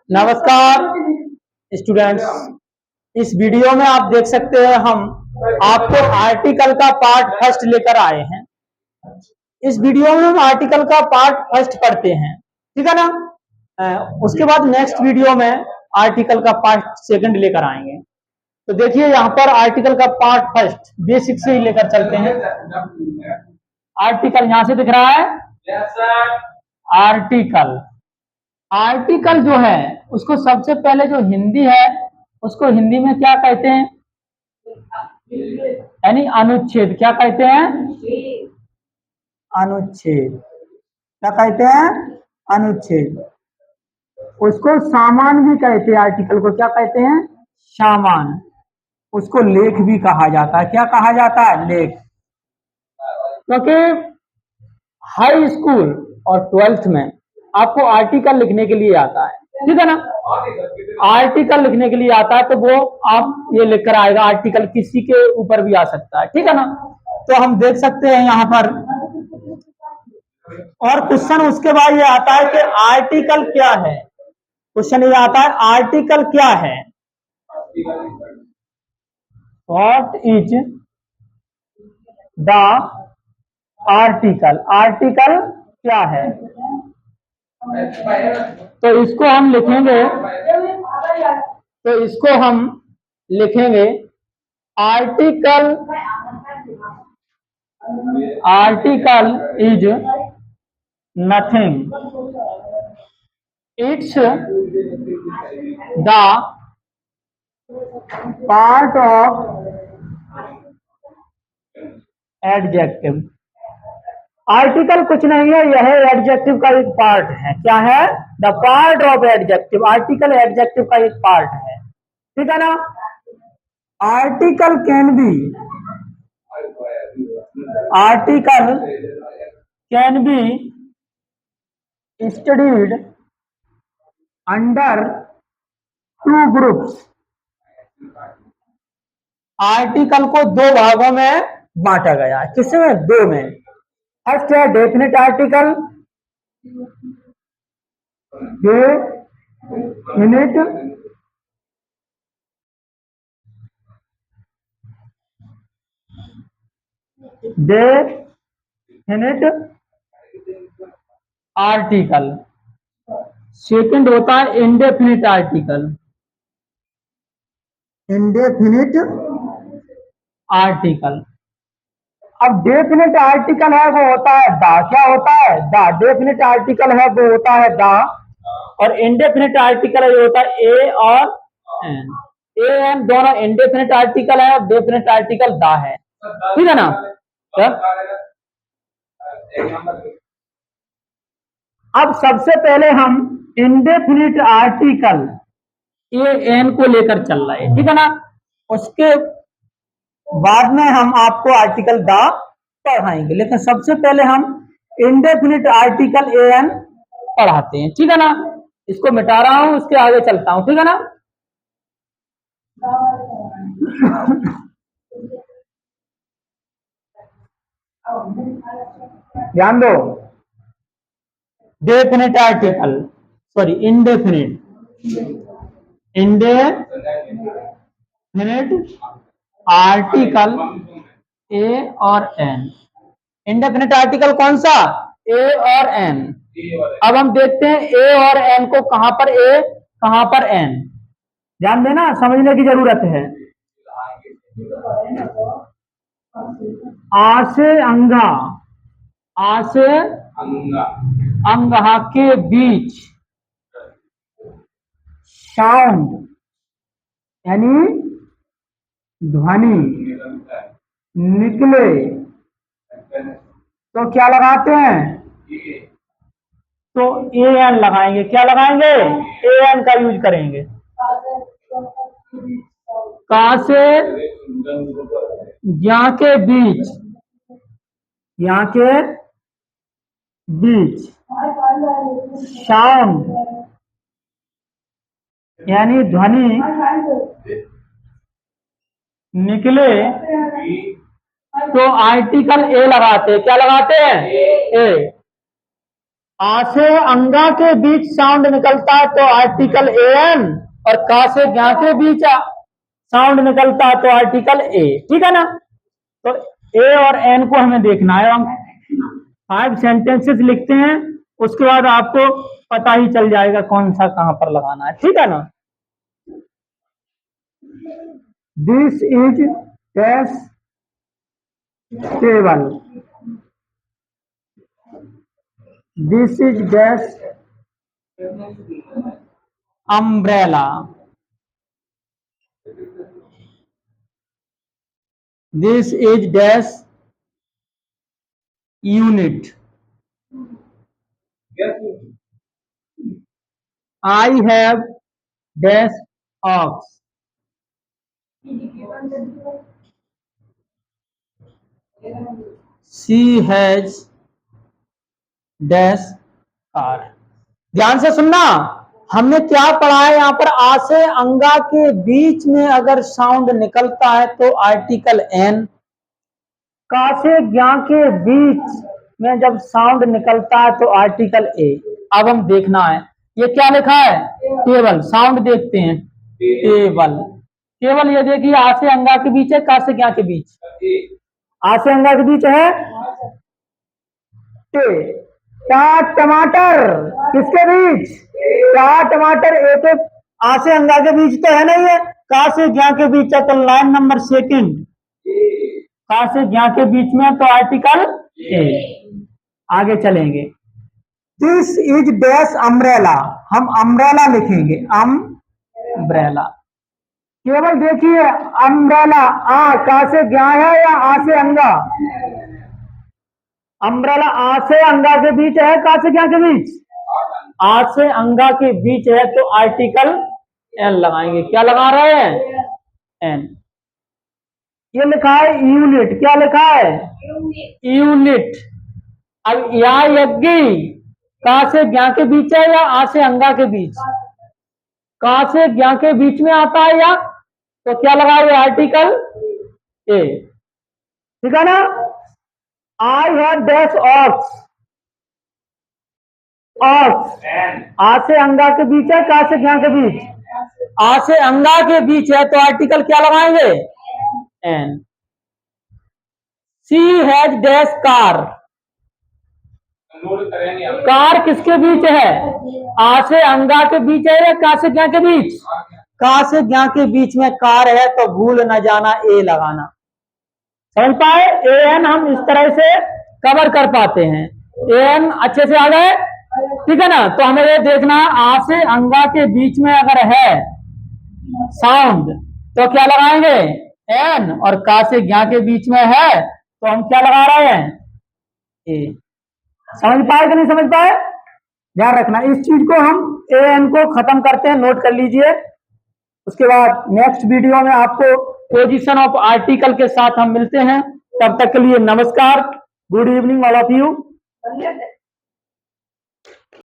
नमस्कार स्टूडेंट्स। इस वीडियो में आप देख सकते हैं हम आपको आर्टिकल का पार्ट फर्स्ट लेकर आए हैं। इस वीडियो में हम आर्टिकल का पार्ट फर्स्ट पढ़ते हैं, ठीक है ना। उसके बाद नेक्स्ट वीडियो में आर्टिकल का पार्ट सेकंड लेकर आएंगे। तो देखिए यहाँ पर आर्टिकल का पार्ट फर्स्ट बेसिक से ही लेकर चलते हैं। आर्टिकल यहाँ से दिख रहा है। आर्टिकल आर्टिकल जो है उसको सबसे पहले जो हिंदी है उसको हिंदी में क्या कहते हैं, यानी अनुच्छेद। क्या कहते हैं? अनुच्छेद। क्या कहते हैं? अनुच्छेद। उसको सामान भी कहते हैं। आर्टिकल को क्या कहते हैं? सामान। उसको लेख भी कहा जाता है। क्या कहा जाता है? लेख। क्योंकि हाई स्कूल और 12th में आपको आर्टिकल लिखने के लिए आता है, ठीक है ना। आर्टिकल लिखने के लिए आता है तो वो आप ये लिखकर आएगा। आर्टिकल किसी के ऊपर भी आ सकता है, ठीक है ना। तो हम देख सकते हैं यहाँ पर। और क्वेश्चन उसके बाद ये आता है कि आर्टिकल क्या है। क्वेश्चन ये आता है आर्टिकल क्या है। What is the article. Article क्या है। तो इसको हम लिखेंगे article is nothing, it's the part of adjective. Article कुछ नहीं है, यह एडजेक्टिव का एक पार्ट है। क्या है? The part of adjective. Article adjective का एक पार्ट है, ठीक है ना। Article can be studied under 2 groups. Article को 2 भागों में बांटा गया है। किसमें? 2 में। फर्स्ट है definite article. Definite article. Second होता है इंडेफिनिट आर्टिकल। Indefinite article. अब डेफिनेट आर्टिकल है वो होता है दा। क्या होता है? दा। डेफिनेट आर्टिकल है वो होता है दा। और इंडेफिनिट आर्टिकल है जो होता है ए और एन। ए एन दोनों इंडेफिनिट आर्टिकल है और डेफिनेट आर्टिकल दा है, ठीक है ना। अब सबसे पहले हम इंडेफिनिट आर्टिकल ए एन को लेकर चल रहे हैं, ठीक है ना। उसके बाद में हम आपको आर्टिकल दा पढ़ाएंगे, लेकिन सबसे पहले हम इंडेफिनिट आर्टिकल ए एन पढ़ाते हैं, ठीक है ना। इसको मिटा रहा हूं, उसके आगे चलता हूं, ठीक है ना। ध्यान दो। Definite article, sorry indefinite article a और एन। इंडेफिनिट आर्टिकल कौन सा? ए और एन। अब हम देखते हैं ए और एन को, कहां पर ए कहां पर एन। ध्यान देना, समझने की जरूरत है। आ से अंगा, आ से अंगहा के बीच साउंड यानी ध्वनि निकले तो क्या लगाते हैं? तो ए एन लगाएंगे। क्या लगाएंगे? ए एन का यूज करेंगे। का से या के बीच, या के बीच साउंड यानी ध्वनि निकले तो आर्टिकल ए लगाते हैं। क्या लगाते हैं? ए। आ से अंगा के बीच साउंड निकलता है तो आर्टिकल एन, और का से ज्ञा के बीच साउंड निकलता है तो आर्टिकल ए। ठीक है ना। तो ए और एन को हमें देखना है। हम 5 सेंटेंसेस लिखते हैं, उसके बाद आपको पता ही चल जाएगा कौन सा कहां पर लगाना है। ठीक है ना। This is dash table, this is dash umbrella, this is dash unit, I have dash ox, she has dash car. ध्यान से सुनना, हमने क्या पढ़ा है यहाँ पर, आ से अंगा के बीच में अगर साउंड निकलता है तो आर्टिकल एन, का से ज्ञा के बीच में जब साउंड निकलता है तो आर्टिकल ए। अब हम देखना है ये क्या लिखा है, टेबल। साउंड देखते हैं, टेबल। केवल ये देखिए, आ से अंगा के बीच है, का से ज्ञा के बीच, आ से अंगा के बीच है टे। क्या टमाटर किसके बीच, क्या टमाटर ए के आ से अंगा के बीच तो है नहीं है, का से ज्ञा के बीच है तो लाइन नंबर सेकंड, का से ज्ञा के बीच में तो आर्टिकल ए। आगे चलेंगे। दिस इज डैश अम्ब्रेला, हम अम्ब्रेला लिखेंगे, अम्ब्रेला। केवल देखिए अम्ब्रेला, आ का से ज्ञा है या आ से अंगा, अम्ब्रेला आ से अंगा के बीच है, का से ज्ञा के बीच, आ से अंगा के बीच है तो आर्टिकल एन लगाएंगे। क्या लगा रहे हैं, एन। ये लिखा है यूनिट, क्या लिखा है, यूनिट। अब या यज्ञी का से ज्ञा के बीच है या आ से अंगा के बीच, का से ज्ञा के बीच में आता है या, तो क्या लगाएंगे, आर्टिकल ए। ठीक है ना। I have dash ox, ox आ से अंगा के बीच है, का से ज्ञा के बीच, आ से अंगा के बीच है तो आर्टिकल क्या लगाएंगे, an. She has dash car, car किसके बीच है, आ से अंगा के बीच है या का से ज्ञा के बीच, का से ज्ञा के बीच में कार है तो भूल न जाना ए लगाना। समझ पाए, ए एन हम इस तरह से कवर कर पाते हैं। ए एन अच्छे से आ गए। ठीक है ना। तो हमें ये देखना है, आ से अंगा के बीच में अगर है साउंड तो क्या लगाएंगे, एन, और का से ज्ञा के बीच में है तो हम क्या लगा रहे हैं, ए। समझ पाए कि नहीं समझ पाए, ध्यान रखना इस चीज को। हम ए एन को खत्म करते हैं, नोट कर लीजिए। उसके बाद नेक्स्ट वीडियो में आपको पोजीशन ऑफ आर्टिकल के साथ हम मिलते हैं। तब तक के लिए नमस्कार, good evening all of you.